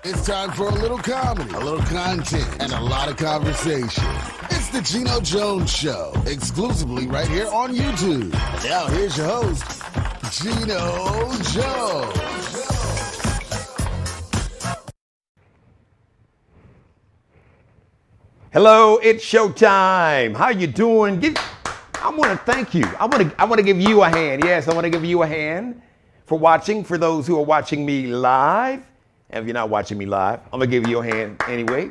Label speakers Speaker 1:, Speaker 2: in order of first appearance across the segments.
Speaker 1: It's time for a little comedy, a little content, and a lot of conversation. It's the Geno Jones Show, exclusively right here on YouTube. And now here's your host, Geno Jones.
Speaker 2: Hello, it's showtime. How you doing? I want to thank you. I want to give you a hand. Yes, I want to give you a hand for watching. For those who are watching me live, and if you're not watching me live, I'm gonna give you a hand anyway.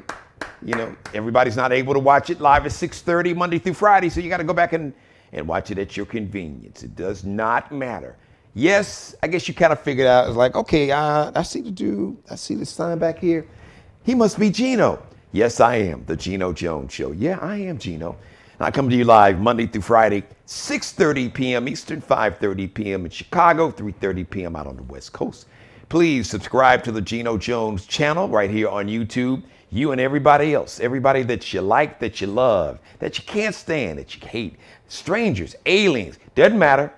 Speaker 2: You know, everybody's not able to watch it live at 6:30 Monday through Friday, so you got to go back and watch it at your convenience. It does not matter. Yes, I guess you kind of figured out. It's like, okay, I see the dude. I see the sign back here. He must be Geno. Yes, I am the Geno Jones Show. Yeah, I am Geno. And I come to you live Monday through Friday, 6:30 p.m. Eastern, 5:30 p.m. in Chicago, 3:30 p.m. out on the West Coast. Please subscribe to the Geno Jones channel right here on YouTube. You and everybody else, everybody that you like, that you love, that you can't stand, that you hate, strangers, aliens, doesn't matter.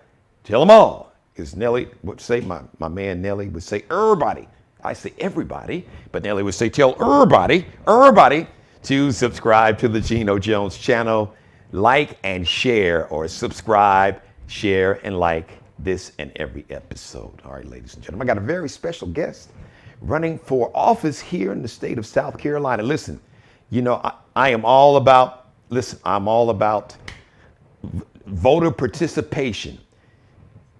Speaker 2: Tell them all. Because Nelly would say, my man Nelly would say, everybody. I say everybody, but Nelly would say, tell everybody to subscribe to the Geno Jones channel, like and share, or subscribe, share, and like this and every episode. All right, ladies and gentlemen, I got a very special guest running for office here in the state of South Carolina. Listen, you know, I'm all about voter participation.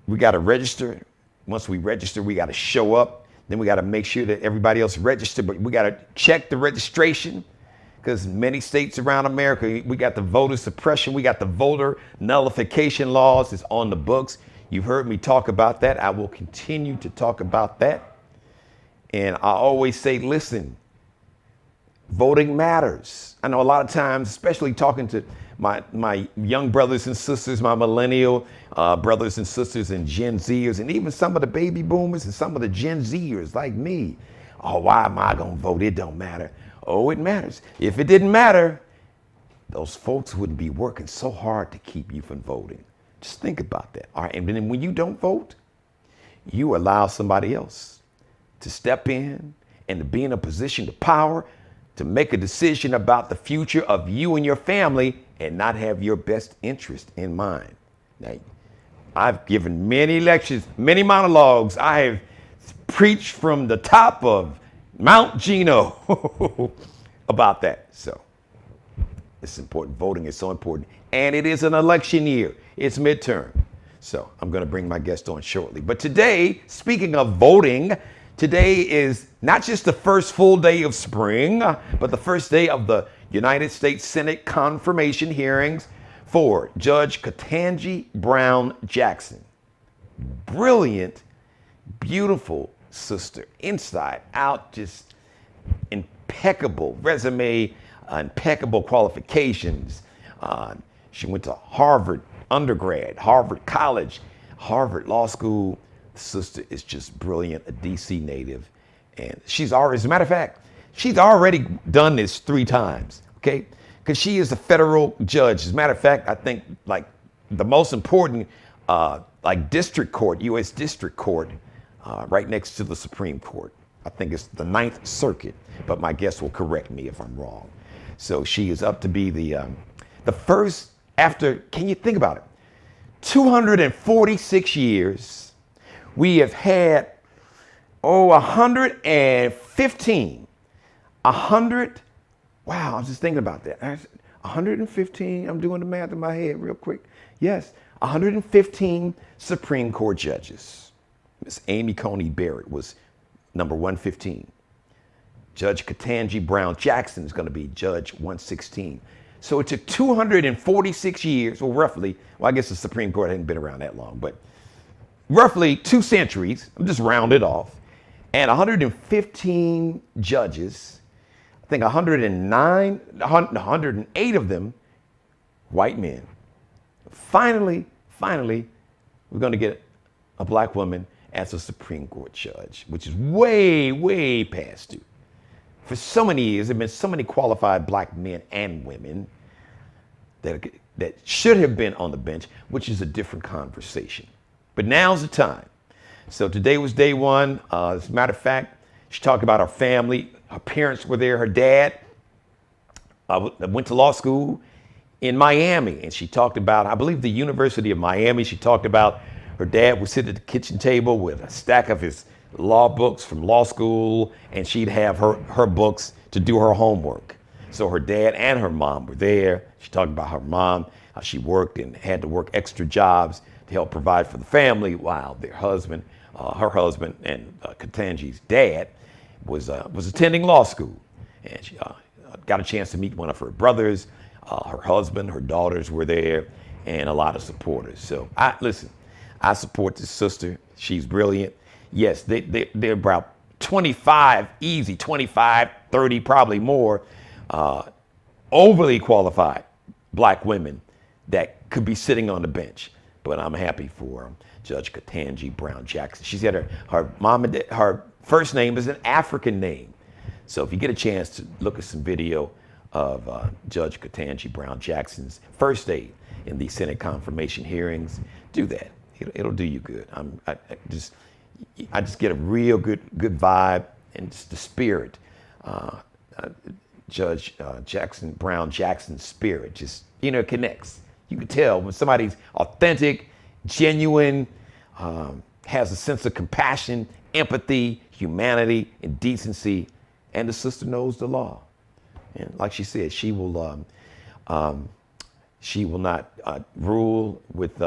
Speaker 2: We got to register. Once we register, we got to show up. Then we got to make sure that everybody else registered, but we got to check the registration because many states around America, we got the voter suppression. We got the voter nullification laws. It's on the books. You've heard me talk about that. I will continue to talk about that. And I always say, listen, voting matters. I know a lot of times, especially talking to my young brothers and sisters, my millennial brothers and sisters and Gen Zers, and even some of the baby boomers and some of the Gen Zers like me. Oh, why am I going to vote? It don't matter. Oh, it matters. If it didn't matter, those folks wouldn't be working so hard to keep you from voting. Just think about that. All right. And then when you don't vote, you allow somebody else to step in and to be in a position of power to make a decision about the future of you and your family and not have your best interest in mind. Now, I've given many lectures, many monologues. I have preached from the top of Mount Geno about that. So it's important. Voting is so important. And it is an election year. It's midterm. So I'm going to bring my guest on shortly. But today, speaking of voting, today is not just the first full day of spring, but the first day of the United States Senate confirmation hearings for Judge Ketaanji Brown Jackson. Brilliant, beautiful sister, inside out, just impeccable resume, impeccable qualifications. She went to Harvard undergrad, Harvard College, Harvard Law School. The sister is just brilliant, a DC native. And she's already, as a matter of fact, she's already done this 3 times, okay? Because she is a federal judge. As a matter of fact, I think like the most important like district court, U.S. District Court, right next to the Supreme Court. I think it's the 9th Circuit, but my guest will correct me if I'm wrong. So she is up to be the first after, can you think about it? 246 years, we have had, 115. Wow, I was just thinking about that. 115, I'm doing the math in my head real quick. Yes, 115 Supreme Court judges. Miss Amy Coney Barrett was number 115. Judge Ketaanji Brown Jackson is going to be Judge 116. So it took 246 years, well, roughly, well, I guess the Supreme Court hadn't been around that long, but roughly 2 centuries, I'm just rounded off, and 115 judges, I think 108 of them, white men. Finally, we're going to get a black woman as a Supreme Court judge, which is way, way past due. For so many years, there have been so many qualified black men and women that should have been on the bench, which is a different conversation. But now's the time. So today was day one. As a matter of fact, She talked about her family. Her parents were there. Her dad went to law school in Miami, and she talked about, I believe, the University of Miami. She talked about her dad would sit at the kitchen table with a stack of his law books from law school, and she'd have her books to do her homework. So her dad and her mom were there. She talked about her mom, how she worked and had to work extra jobs to help provide for the family, while their husband, her husband, and Ketaanji's dad was attending law school. And she got a chance to meet one of her brothers. Her husband, her daughters were there, and a lot of supporters. So I support this sister. She's brilliant. Yes, they're about 25, easy, 25, 30, probably more, overly qualified black women that could be sitting on the bench. But I'm happy for Judge Ketaanji Brown Jackson. She said her mom and her first name is an African name. So if you get a chance to look at some video of Judge Ketaanji Brown Jackson's first day in the Senate confirmation hearings, do that. It'll do you good. I just get a real good vibe, and just the spirit. Judge Brown Jackson's spirit just, connects. You can tell when somebody's authentic, genuine, has a sense of compassion, empathy, humanity, and decency, and the sister knows the law. And like she said, she will not rule with,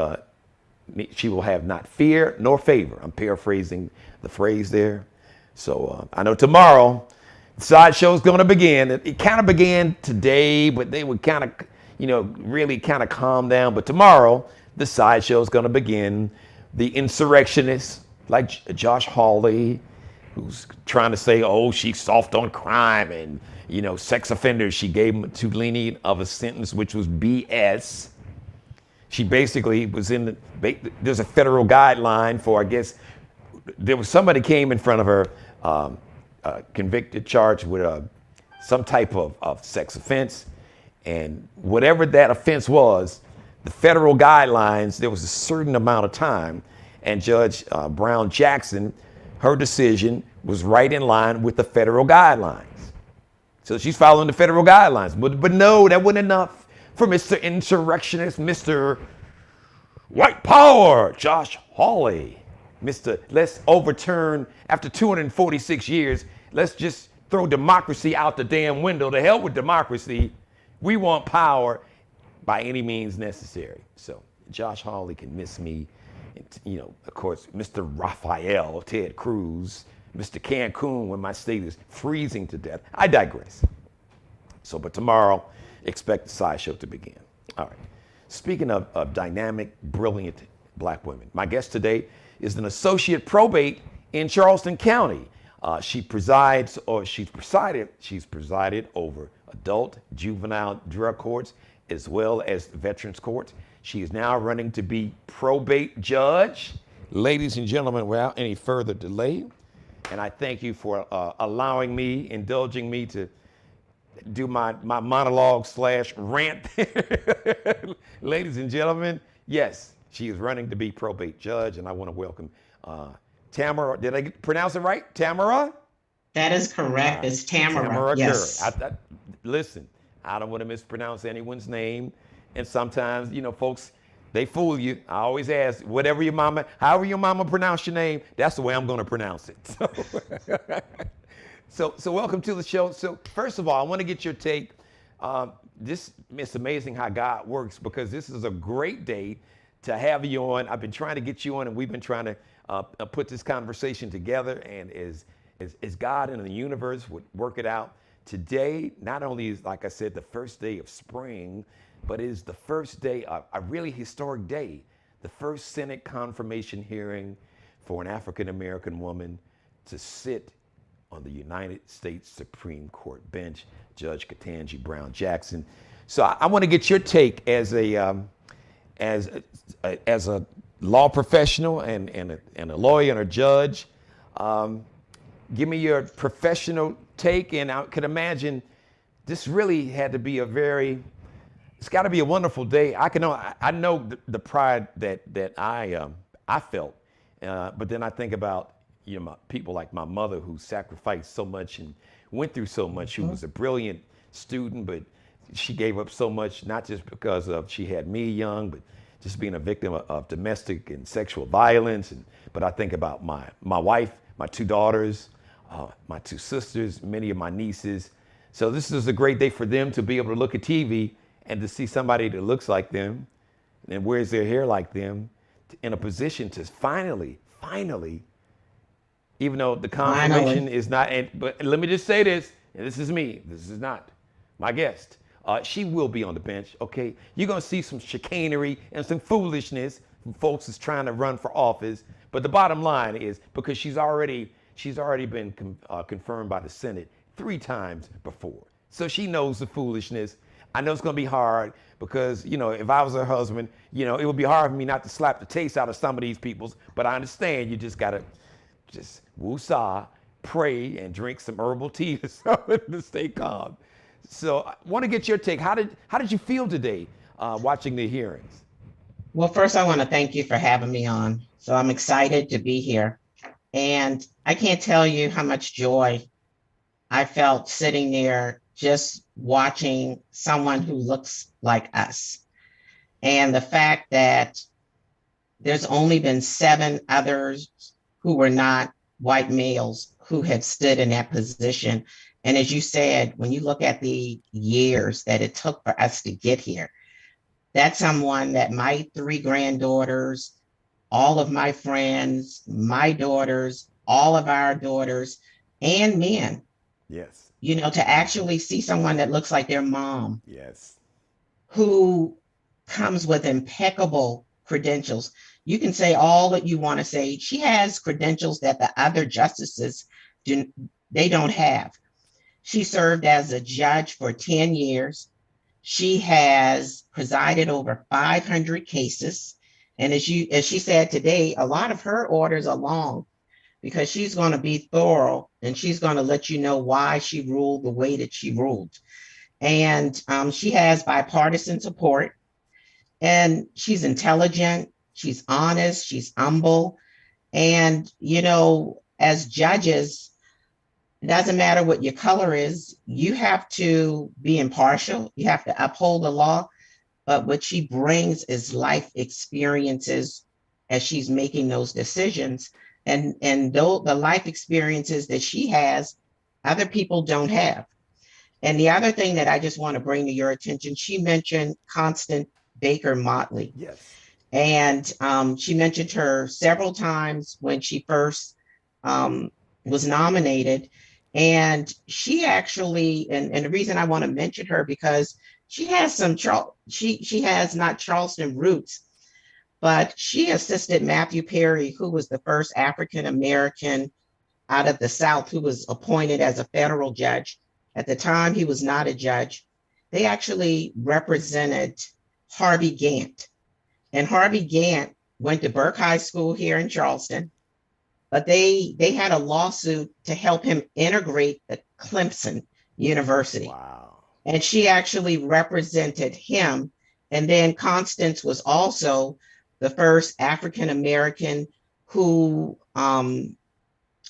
Speaker 2: she will have not fear nor favor. I'm paraphrasing the phrase there. So I know tomorrow, the sideshow's going to begin. It kind of began today, but they would kind of, really kind of calm down. But tomorrow, the sideshow's going to begin. The insurrectionists, like Josh Hawley, who's trying to say, oh, she's soft on crime and, sex offenders. She gave him too lenient of a sentence, which was BS. She basically was there's a federal guideline for, I guess, somebody came in front of her, convicted, charged with some type of sex offense. And whatever that offense was, the federal guidelines, there was a certain amount of time. And Judge Brown Jackson, her decision was right in line with the federal guidelines. So she's following the federal guidelines. But no, that wasn't enough for Mr. Insurrectionist, Mr. White Power, Josh Hawley. Let's overturn, after 246 years, let's just throw democracy out the damn window. To hell with democracy. We want power by any means necessary. So Josh Hawley can miss me. And, of course, Mr. Raphael, Ted Cruz, Mr. Cancun, when my state is freezing to death. I digress. So, but tomorrow, expect the sideshow to begin. All right. Speaking of dynamic, brilliant black women, my guest today is an associate probate in Charleston County. She's presided over adult, juvenile drug courts, as well as veterans courts. She is now running to be probate judge. Ladies and gentlemen, without any further delay, and I thank you for indulging me to do my monologue / rant. Ladies and gentlemen, yes, she is running to be probate judge, and I want to welcome Tamara. Did I pronounce it right? Tamara?
Speaker 3: That is correct. It's Tamara.
Speaker 2: Tamara
Speaker 3: yes.
Speaker 2: Curry. Listen, I don't want to mispronounce anyone's name, and sometimes, folks, they fool you. I always ask, however your mama pronounce your name, that's the way I'm going to pronounce it. So welcome to the show. So first of all, I want to get your take. It's amazing how God works, because this is a great day to have you on. I've been trying to get you on, and we've been trying to put this conversation together. And as God and the universe would work it out, today not only is, like I said, the first day of spring, but it is the first day, a really historic day, the first Senate confirmation hearing for an African-American woman to sit on the United States Supreme Court bench, Judge Ketaanji Brown Jackson. So I want to get your take as a law professional and a lawyer and a judge. Give me your professional take, and I could imagine this really had to be it's got to be a wonderful day. I know the pride that I felt, but then I think about people like my mother who sacrificed so much and went through so much, who was a brilliant student, but she gave up so much, not just because of she had me young, but just being a victim of domestic and sexual violence. But I think about my wife, my two daughters, my two sisters, many of my nieces. So this is a great day for them to be able to look at TV and to see somebody that looks like them and wears their hair like them in a position to finally, even though the confirmation is not, but let me just say this, and this is me, this is not my guest. She will be on the bench, okay? You're gonna see some chicanery and some foolishness from folks that's trying to run for office, but the bottom line is, because she's already been confirmed by the Senate 3 times before. So she knows the foolishness. I know it's gonna be hard because, if I was her husband, it would be hard for me not to slap the taste out of some of these peoples, but I understand you just gotta just woosah, pray, and drink some herbal tea or something to stay calm. So I want to get your take. How did you feel today watching the hearings?
Speaker 3: Well, first, I want to thank you for having me on. So I'm excited to be here. And I can't tell you how much joy I felt sitting there just watching someone who looks like us. And the fact that there's only been 7 others who were not white males who have stood in that position. And as you said, when you look at the years that it took for us to get here, that's someone that my 3 granddaughters, all of my friends, my daughters, all of our daughters, and men.
Speaker 2: Yes.
Speaker 3: To actually see someone that looks like their mom.
Speaker 2: Yes.
Speaker 3: Who comes with impeccable credentials. You can say all that you want to say. She has credentials that the other justices don't have. She served as a judge for 10 years. She has presided over 500 cases. And as she said today, a lot of her orders are long because she's going to be thorough and she's going to let you know why she ruled the way that she ruled. And she has bipartisan support, and she's intelligent, she's honest, she's humble. And, as judges, it doesn't matter what your color is. You have to be impartial. You have to uphold the law. But what she brings is life experiences as she's making those decisions. And though the life experiences that she has, other people don't have. And the other thing that I just want to bring to your attention, she mentioned Constant Baker Motley.
Speaker 2: Yes.
Speaker 3: And she mentioned her several times when she first was nominated. And she actually, and the reason I want to mention her, because she has she has not Charleston roots, but she assisted Matthew Perry, who was the first African American out of the South who was appointed as a federal judge. At the time, he was not a judge. They actually represented Harvey Gantt. And Harvey Gantt went to Burke High School here in Charleston, but they had a lawsuit to help him integrate the Clemson University.
Speaker 2: Wow.
Speaker 3: And she actually represented him. And then Constance was also the first African American who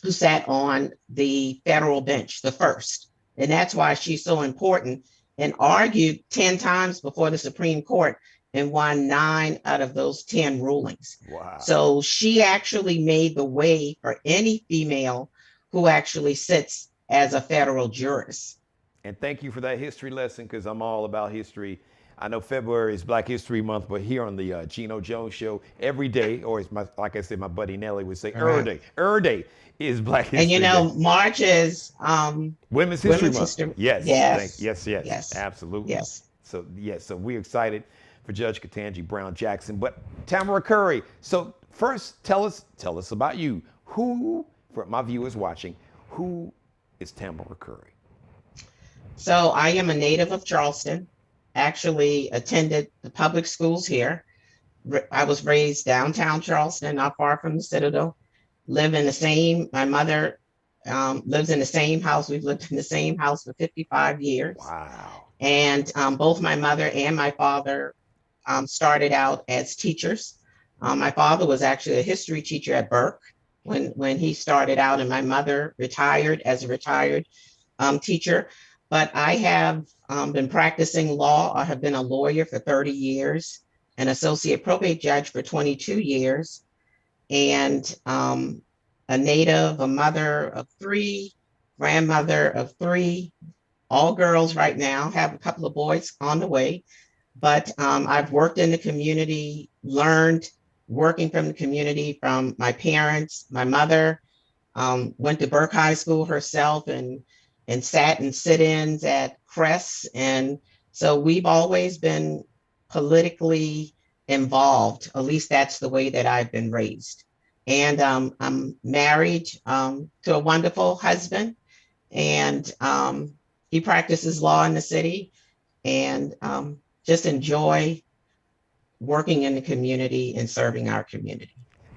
Speaker 3: sat on the federal bench, the first. And that's why she's so important, and argued 10 times before the Supreme Court and won 9 out of those 10 rulings.
Speaker 2: Wow.
Speaker 3: So she actually made the way for any female who actually sits as a federal jurist.
Speaker 2: And thank you for that history lesson, because I'm all about history. I know February is Black History Month, but here on the Geno Jones Show, every day, or like I said, my buddy Nelly would say, every day is Black History
Speaker 3: And
Speaker 2: Day.
Speaker 3: March is
Speaker 2: Women's History Month. Yes, absolutely.
Speaker 3: Yes.
Speaker 2: So we're excited for Judge Ketaanji Brown Jackson. But Tamara Curry, so first tell us about you. Who, for my viewers watching, who is Tamara Curry?
Speaker 3: So I am a native of Charleston, actually attended the public schools here. I was raised downtown Charleston, not far from the Citadel. My mother lives in the same house. We've lived in the same house for 55 years.
Speaker 2: Wow.
Speaker 3: And both my mother and my father started out as teachers. My father was actually a history teacher at Burke. when he started out, and my mother retired as a retired teacher. But I have been practicing law. I have been a lawyer for 30 years, an associate probate judge for 22 years, and a native, a mother of three, grandmother of three, all girls right now, have a couple of boys on the way. But I've worked in the community, learned working from the community from my parents. My mother went to Burke High School herself and sat in sit-ins at Crest. And so we've always been politically involved. At least that's the way that I've been raised. And I'm married to a wonderful husband, and he practices law in the city, and just enjoy working in the community and serving our community.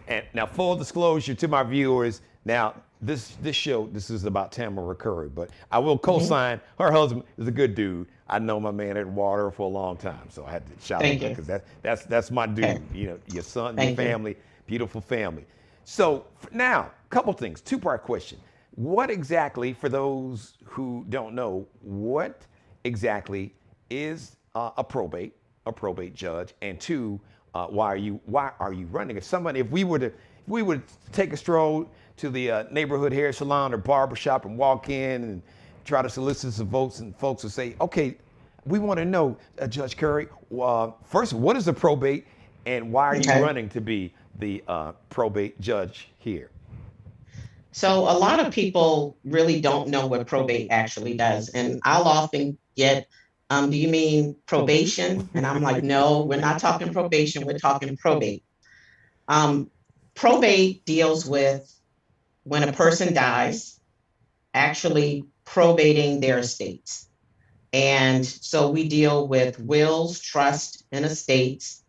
Speaker 2: And now, full disclosure to my viewers, now this show, this is about Tamara Curry, but I will co-sign. Her husband is a good dude. I know my man at Water for a long time, so I had to shout him out because that's my dude.
Speaker 3: Okay.
Speaker 2: You know, your son,
Speaker 3: Thank
Speaker 2: your
Speaker 3: you.
Speaker 2: family, beautiful family. So now, a couple things, two-part question. What exactly, for those who don't know, what exactly is a probate judge, and two, why are you running? If we were to take a stroll to the neighborhood hair salon or barber shop and walk in and try to solicit some votes, and folks would say, okay, we want to know, Judge Curry, first, what is a probate, and why are you running to be the probate judge here?
Speaker 3: So a lot of people really don't know what probate actually does. And I'll often get, do you mean probation? And I'm like, no, we're not talking probation, we're talking probate. Probate deals with when a person dies, actually probating their estates. And so we deal with wills, trust, and estates,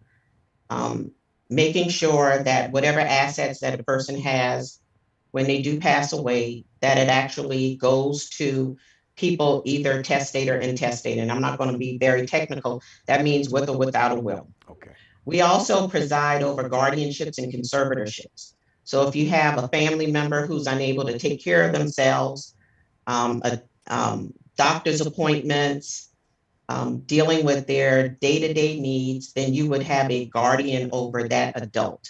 Speaker 3: making sure that whatever assets that a person has when they do pass away, that it actually goes to people, either testate or intestate. And I'm not going to be very technical. That means with or without a will.
Speaker 2: Okay.
Speaker 3: We also preside over guardianships and conservatorships. So if you have a family member who's unable to take care of themselves, doctor's appointments, dealing with their day-to-day needs, then you would have a guardian over that adult.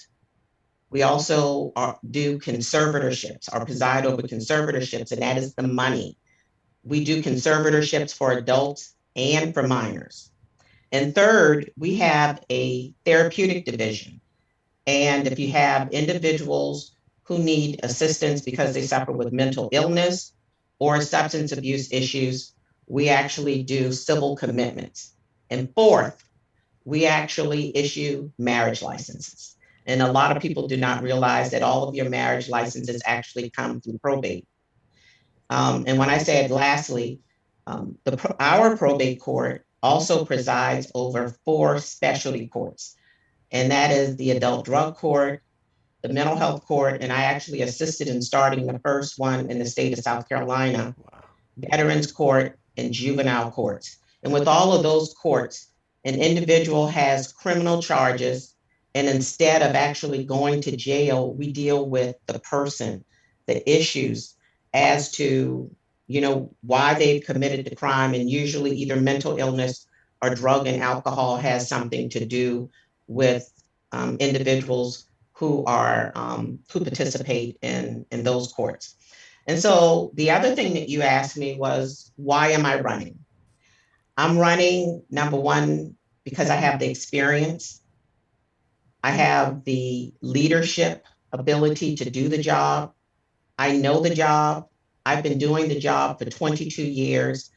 Speaker 3: We also do conservatorships, or preside over conservatorships, and that is the money. We do conservatorships for adults and for minors. And third, we have a therapeutic division. And if you have individuals who need assistance because they suffer with mental illness or substance abuse issues, we actually do civil commitments. And fourth, we actually issue marriage licenses. And a lot of people do not realize that all of your marriage licenses actually come through probate. And when I said lastly, our probate court also presides over 4 specialty courts. And that is the adult drug court, the mental health court, and I actually assisted in starting the first one in the state of South Carolina, veterans court, and juvenile courts. And with all of those courts, an individual has criminal charges, and instead of actually going to jail, we deal with the person, the issues as to, why they've committed the crime. And usually either mental illness or drug and alcohol has something to do with individuals who participate in those courts. And so the other thing that you asked me was, why am I running? I'm running, number one, because I have the experience. I have the leadership ability to do the job. I know the job. I've been doing the job for 22 years.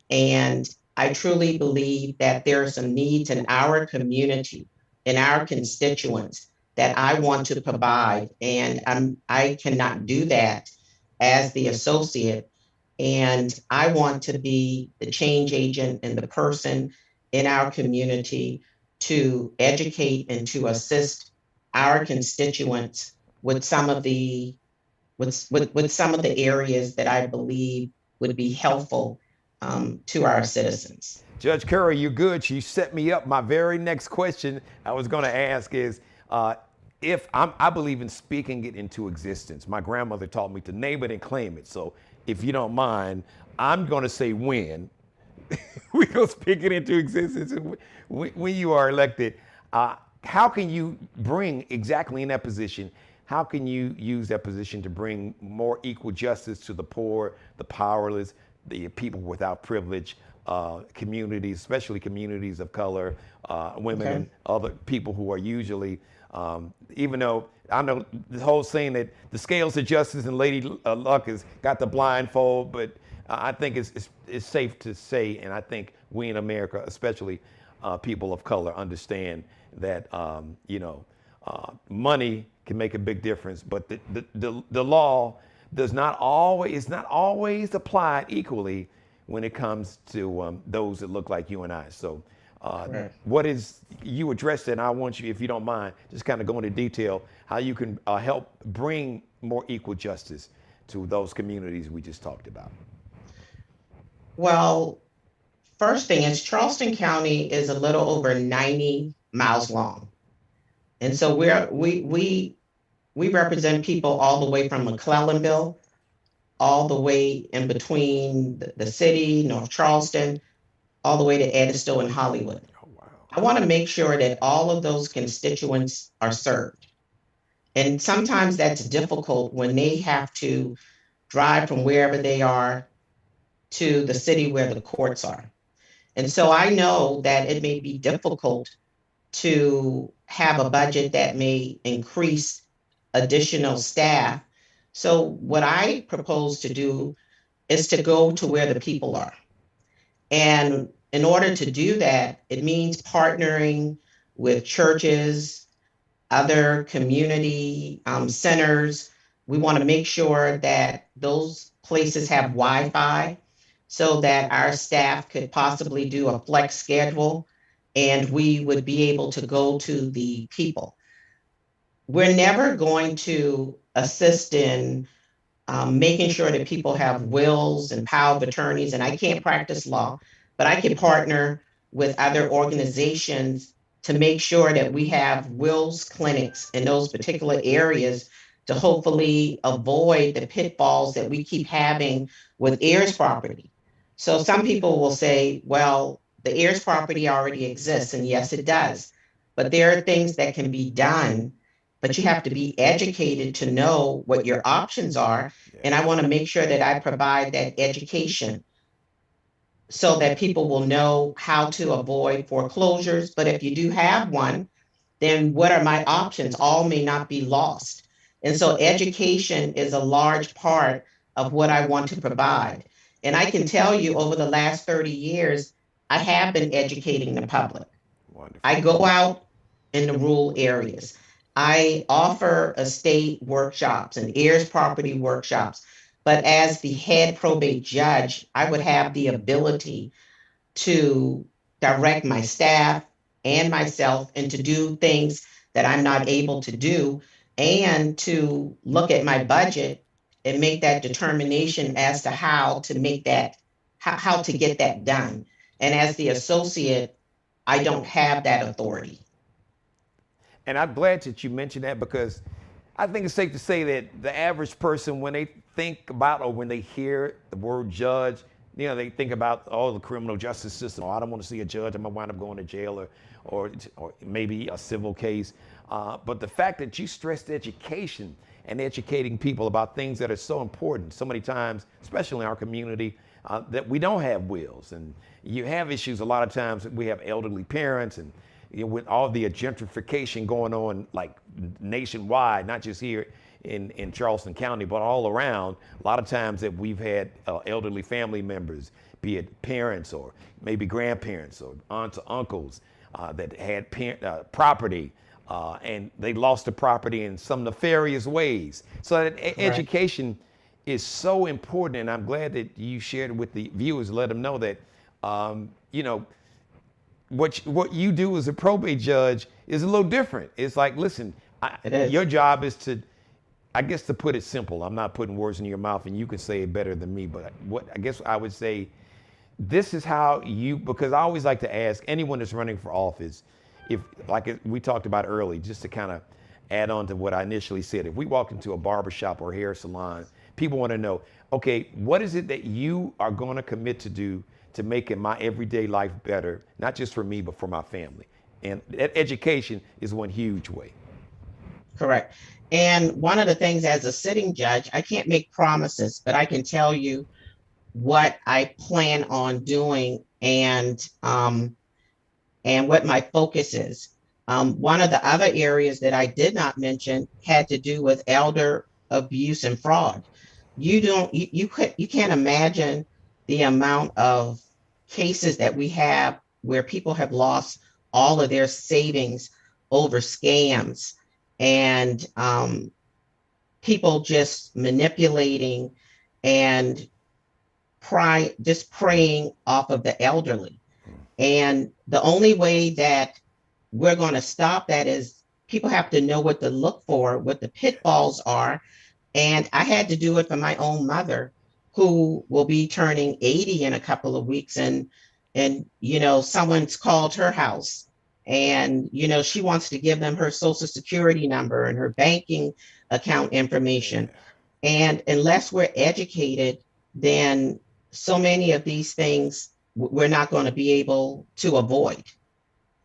Speaker 3: And I truly believe that there are some needs in our community, in our constituents, that I want to provide. And I cannot do that as the associate. And I want to be the change agent and the person in our community to educate and to assist our constituents with some of the areas that I believe would be helpful to our citizens.
Speaker 2: Judge Curry, you're good. You set me up. My very next question I was going to ask is I believe in speaking it into existence. My grandmother taught me to name it and claim it. So if you don't mind, I'm going to say when. We're going to speak it into existence. And when you are elected, how can you bring exactly in that position? How can you use that position to bring more equal justice to the poor, the powerless, the people without privilege, communities, especially communities of color, women and other people who are usually, even though I know the whole saying that the scales of justice and Lady Luck has got the blindfold, but I think it's safe to say, and I think we in America, especially people of color, understand that money can make a big difference, but the law is not always applied equally when it comes to those that look like you and I. So what is, you addressed it, and I want you, if you don't mind, just kind of go into detail how you can help bring more equal justice to those communities we just talked about.
Speaker 3: Well, first thing is Charleston County is a little over 90 miles long. And so we represent people all the way from McClellanville, all the way in between the city, North Charleston, all the way to Edisto and Hollywood.
Speaker 2: Oh, wow.
Speaker 3: I want to make sure that all of those constituents are served. And sometimes that's difficult when they have to drive from wherever they are to the city where the courts are. And so I know that it may be difficult to have a budget that may increase additional staff. So what I propose to do is to go to where the people are. And in order to do that, it means partnering with churches, other community centers. We want to make sure that those places have Wi-Fi so that our staff could possibly do a flex schedule and we would be able to go to the people. We're never going to assist in making sure that people have wills and power of attorneys, and I can't practice law, but I can partner with other organizations to make sure that we have wills clinics in those particular areas to hopefully avoid the pitfalls that we keep having with heirs property. So some people will say, well, the heirs property already exists, and yes, it does. But there are things that can be done, but you have to be educated to know what your options are. And I want to make sure that I provide that education so that people will know how to avoid foreclosures. But if you do have one, then what are my options? All may not be lost. And so education is a large part of what I want to provide. And I can tell you over the last 30 years, I have been educating the public.
Speaker 2: Wonderful.
Speaker 3: I go out in the rural areas. I offer estate workshops and heirs property workshops. But as the head probate judge, I would have the ability to direct my staff and myself and to do things that I'm not able to do, and to look at my budget and make that determination as to how to make that, how to get that done. And as the associate, I don't have that authority.
Speaker 2: And I'm glad that you mentioned that, because I think it's safe to say that the average person, when they think about or when they hear the word judge, they think about, the criminal justice system. Oh, I don't want to see a judge. I'm going to wind up going to jail or maybe a civil case. But the fact that you stressed education and educating people about things that are so important, so many times, especially in our community, that we don't have wills. And you have issues a lot of times. We have elderly parents, and with all the gentrification going on, like nationwide, not just here in Charleston County, but all around, a lot of times that we've had elderly family members, be it parents or maybe grandparents or aunts or uncles that had property, and they lost the property in some nefarious ways. So that education is so important, and I'm glad that you shared it with the viewers, let them know that, what you do as a probate judge is a little different. It's like, listen, your job is to, I guess, to put it simple, I'm not putting words in your mouth and you can say it better than me, but what I guess I would say, this is how you, because I always like to ask anyone that's running for office, if, like we talked about early, just to kind of add on to what I initially said. If we walk into a barbershop or hair salon, people want to know, okay, what is it that you are going to commit to do to make my everyday life better, not just for me, but for my family? And that education is one huge way.
Speaker 3: Correct. And one of the things as a sitting judge, I can't make promises, but I can tell you what I plan on doing and what my focus is. One of the other areas that I did not mention had to do with elder abuse and fraud. You can't imagine the amount of cases that we have where people have lost all of their savings over scams and people just manipulating and just preying off of the elderly. And the only way that we're going to stop that is people have to know what to look for, what the pitfalls are. And I had to do it for my own mother, who will be turning 80 in a couple of weeks. And someone's called her house and, she wants to give them her social security number and her banking account information. And unless we're educated, then so many of these things we're not going to be able to avoid.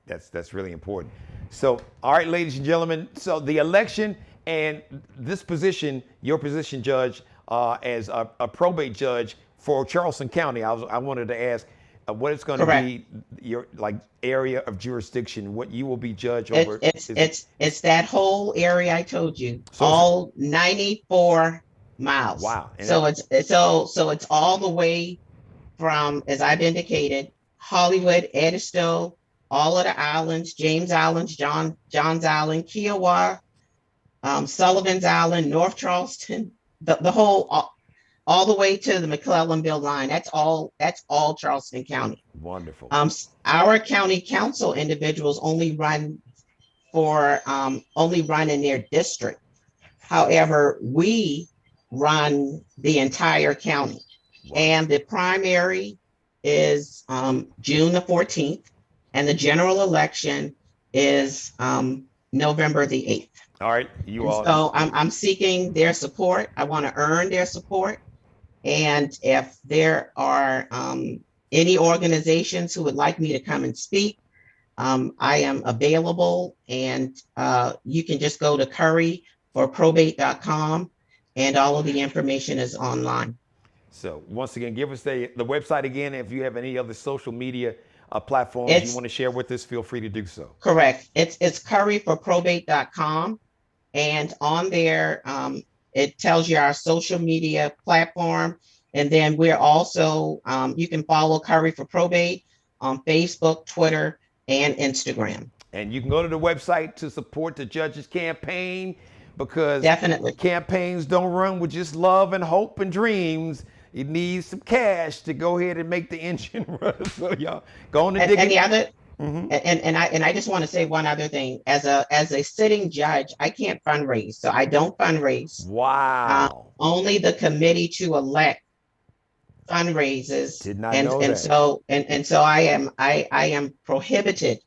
Speaker 2: That's really important. So, all right, ladies and gentlemen, so the election and this position, your position, Judge, as a probate judge for Charleston County, I wanted to ask what it's going to be, your area of jurisdiction, what you will be judge over.
Speaker 3: It's that whole area I told you, so all 94 miles.
Speaker 2: Wow. And
Speaker 3: so it's all the way from, as I've indicated, Hollywood, Edisto, all of the islands, James Island, John's Island, Kiowa, Sullivan's Island, North Charleston, the whole, all the way to the McClellanville line. That's all Charleston County.
Speaker 2: Wonderful.
Speaker 3: Our county council individuals only run in their district. However, we run the entire county. Wow. And the primary is June the 14th, and the general election is November the 8th.
Speaker 2: All right,
Speaker 3: So I'm seeking their support. I want to earn their support. And if there are any organizations who would like me to come and speak, I am available. And you can just go to curryforprobate.com, and all of the information is online.
Speaker 2: So once again, give us the website again. If you have any other social media platforms you want to share with us, feel free to do so.
Speaker 3: Correct. It's curryforprobate.com. And on there, it tells you our social media platform. And then we're also, you can follow Curry for Probate on Facebook, Twitter, and Instagram.
Speaker 2: And you can go to the website to support the judge's campaign, because
Speaker 3: definitely
Speaker 2: campaigns don't run with just love and hope and dreams. It needs some cash to go ahead and make the engine run. So y'all go on and dig it.
Speaker 3: And I just want to say one other thing. As a sitting judge, I can't fundraise, so I don't fundraise.
Speaker 2: Wow.
Speaker 3: Only the committee to elect fundraises.
Speaker 2: Did not know that.
Speaker 3: So I am prohibited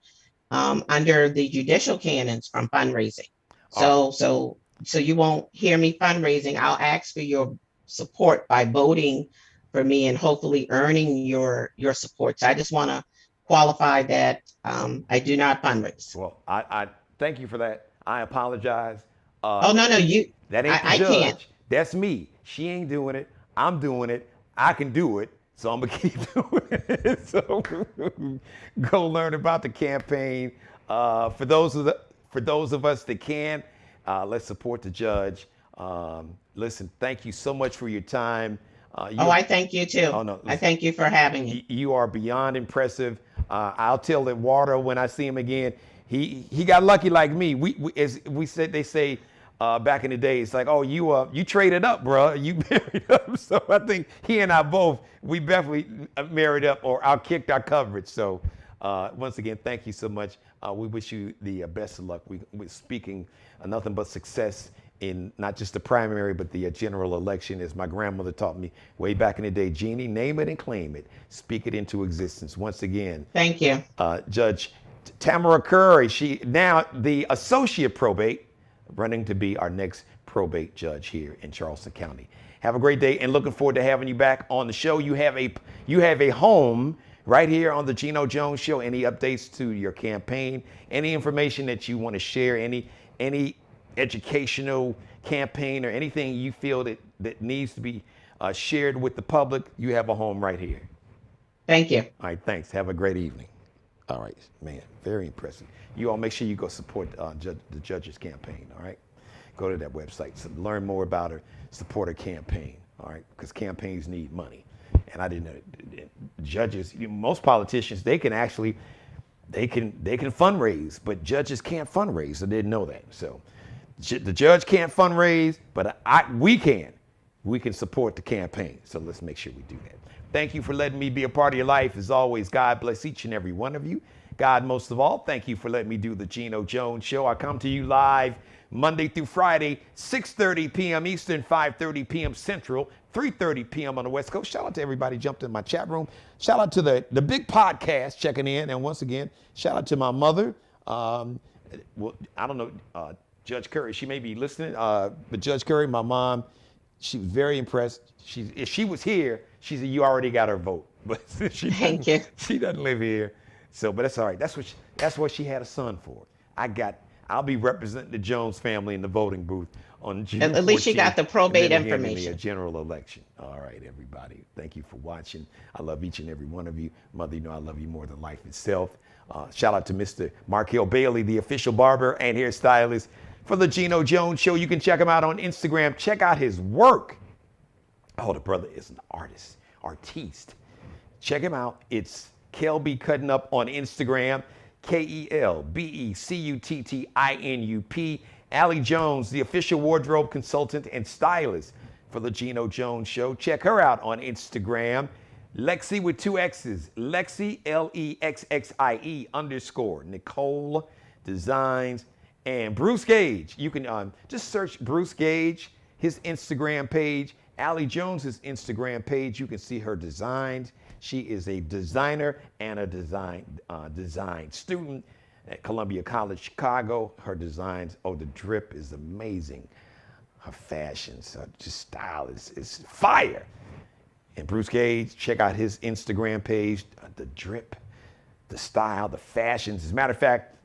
Speaker 3: under the judicial canons from fundraising. So you won't hear me fundraising. I'll ask for your support by voting for me and hopefully earning your support. So I just want to qualify that I do not fundraise.
Speaker 2: Well, I thank you for that. I apologize.
Speaker 3: No, you.
Speaker 2: That ain't
Speaker 3: I
Speaker 2: the judge.
Speaker 3: Can't.
Speaker 2: That's me. She ain't doing it. I'm doing it. I can do it. So I'm gonna keep doing it. So go learn about the campaign. For those of us that can, let's support the judge. Listen, thank you so much for your time.
Speaker 3: I thank you too.
Speaker 2: Oh, no, listen,
Speaker 3: I thank you for having me.
Speaker 2: You are beyond impressive. I'll tell Eduardo when I see him again. He got lucky like me. They say back in the day, it's like, oh, you traded up, bro. You married up. So I think he and I both, we definitely married up or outkicked our coverage. So once again, thank you so much. We wish you the best of luck. We're speaking nothing but success in not just the primary, but the general election. As my grandmother taught me way back in the day, Jeannie, name it and claim it. Speak it into existence. Once again.
Speaker 3: Thank you.
Speaker 2: Judge Tamara Curry, she now the associate probate running to be our next probate judge here in Charleston County. Have a great day, and looking forward to having you back on the show. You have a home right here on the Geno Jones Show. Any updates to your campaign, any information that you want to share, any educational campaign or anything you feel that needs to be shared with the public, you have a home right here.
Speaker 3: Thank you.
Speaker 2: All right, thanks. Have a great evening. All right, man, very impressive. You all make sure you go support the judge's campaign, all right? Go to that website, so learn more about her, support her campaign, all right? Because campaigns need money. And I didn't know, judges, most politicians, they can fundraise, but judges can't fundraise. I didn't know that. So the judge can't fundraise, but we can. We can support the campaign. So let's make sure we do that. Thank you for letting me be a part of your life. As always, God bless each and every one of you. God, most of all, thank you for letting me do the Geno Jones Show. I come to you live Monday through Friday, 6:30 p.m. Eastern, 5:30 p.m. Central, 3:30 p.m. on the West Coast. Shout out to everybody who jumped in my chat room. Shout out to the big podcast checking in. And once again, shout out to my mother. Well, I don't know, Judge Curry, she may be listening, but Judge Curry, my mom, she was very impressed. If she was here, she said, you already got her vote. But
Speaker 3: Thank you.
Speaker 2: She doesn't live here. So, but that's all right. That's what she had a son for. I'll be representing the Jones family in the voting booth on June 14th.
Speaker 3: At least you got the probate
Speaker 2: and then
Speaker 3: information.
Speaker 2: In the general election. All right, everybody. Thank you for watching. I love each and every one of you. Mother, you know I love you more than life itself. Shout out to Mr. Markel Bailey, the official barber and hairstylist for the Geno Jones Show. You can check him out on Instagram. Check out his work. Oh, the brother is an artiste. Check him out. It's Kelby Cutting Up on Instagram. KELBECUTTINUP. Allie Jones, the official wardrobe consultant and stylist for the Geno Jones Show. Check her out on Instagram. Lexi with 2 X's. Lexi, LEXXIE _ Nicole Designs. And Bruce Gage. You can just search Bruce Gage, his Instagram page. Allie Jones's Instagram page. You can see her designs. She is a designer and a design student at Columbia College, Chicago. Her designs, the drip is amazing. Her fashions, her style is fire. And Bruce Gage, check out his Instagram page. The drip, the style, the fashions. As a matter of fact,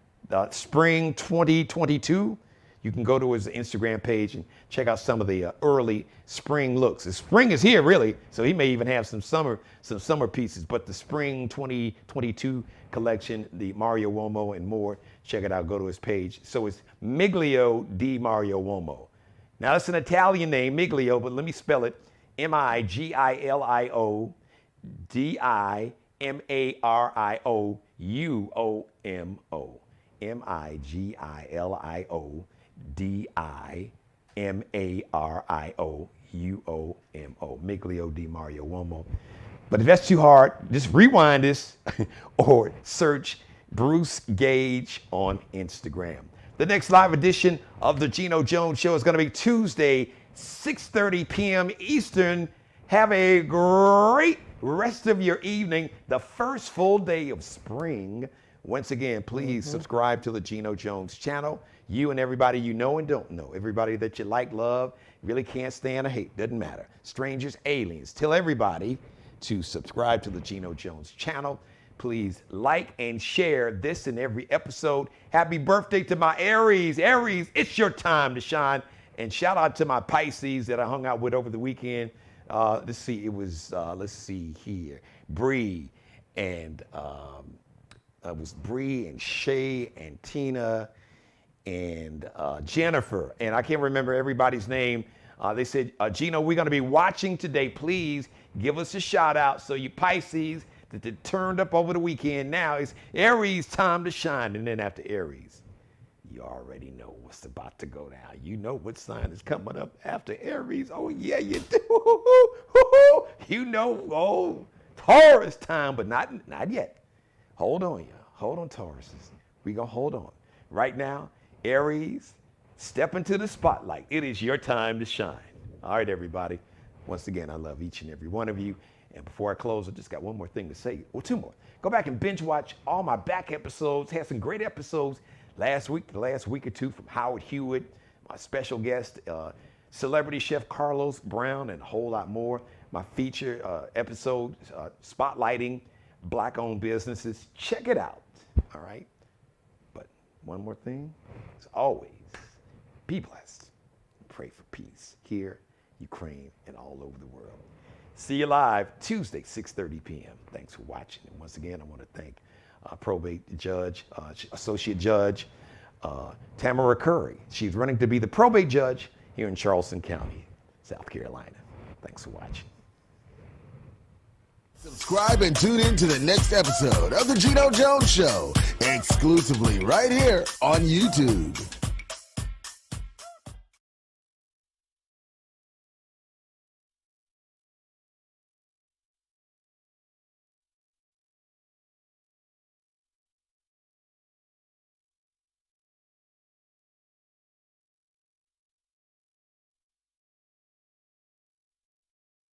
Speaker 2: spring 2022, you can go to his Instagram page and check out some of the early spring looks. The spring is here, really, so he may even have some summer pieces. But the spring 2022 collection, the Mario Uomo and more, check it out. Go to his page. So it's Miglio di Mario Uomo. Now that's an Italian name, Miglio, but let me spell it: MIGILIO DIMARIOUOMO. MIGILIO DIMARIOUOMO. Miglio di Mario Uomo. But if that's too hard, just rewind this or search Bruce Gage on Instagram. The next live edition of the Geno Jones Show is going to be Tuesday, 6:30 p.m. Eastern. Have a great rest of your evening. The first full day of spring. Once again, please subscribe to the Geno Jones channel. You and everybody you know and don't know, everybody that you like, love, really can't stand or hate, doesn't matter. Strangers, aliens, tell everybody to subscribe to the Geno Jones channel. Please like and share this and every episode. Happy birthday to my Aries. Aries, it's your time to shine. And shout out to my Pisces that I hung out with over the weekend. Let's see, it was, let's see here, Bree and it was Bree and Shay and Tina and Jennifer, and I can't remember everybody's name. They said, Geno, we're going to be watching today. Please give us a shout out. So you Pisces that turned up over the weekend, now it's Aries time to shine. And then after Aries, you already know what's about to go down. You know what sign is coming up after Aries. Oh, yeah, you do. You know, Taurus time, but not yet. Hold on, y'all. Hold on, Tauruses. We're going to hold on. Right now, Aries, step into the spotlight. It is your time to shine. All right, everybody. Once again, I love each and every one of you. And before I close, I just got one more thing to say. Well, 2 more. Go back and binge watch all my back episodes. Had some great episodes the last week or two from Howard Hewitt, my special guest, celebrity chef Carlos Brown, and a whole lot more. My feature episode spotlighting Black-owned businesses. Check it out, all right? But one more thing, as always, be blessed. Pray for peace here, Ukraine, and all over the world. See you live Tuesday, 6:30 p.m. Thanks for watching. And once again, I want to thank probate judge, associate judge, Tamara Curry. She's running to be the probate judge here in Charleston County, South Carolina. Thanks for watching.
Speaker 1: Subscribe and tune in to the next episode of The Geno Jones Show, exclusively right here on YouTube.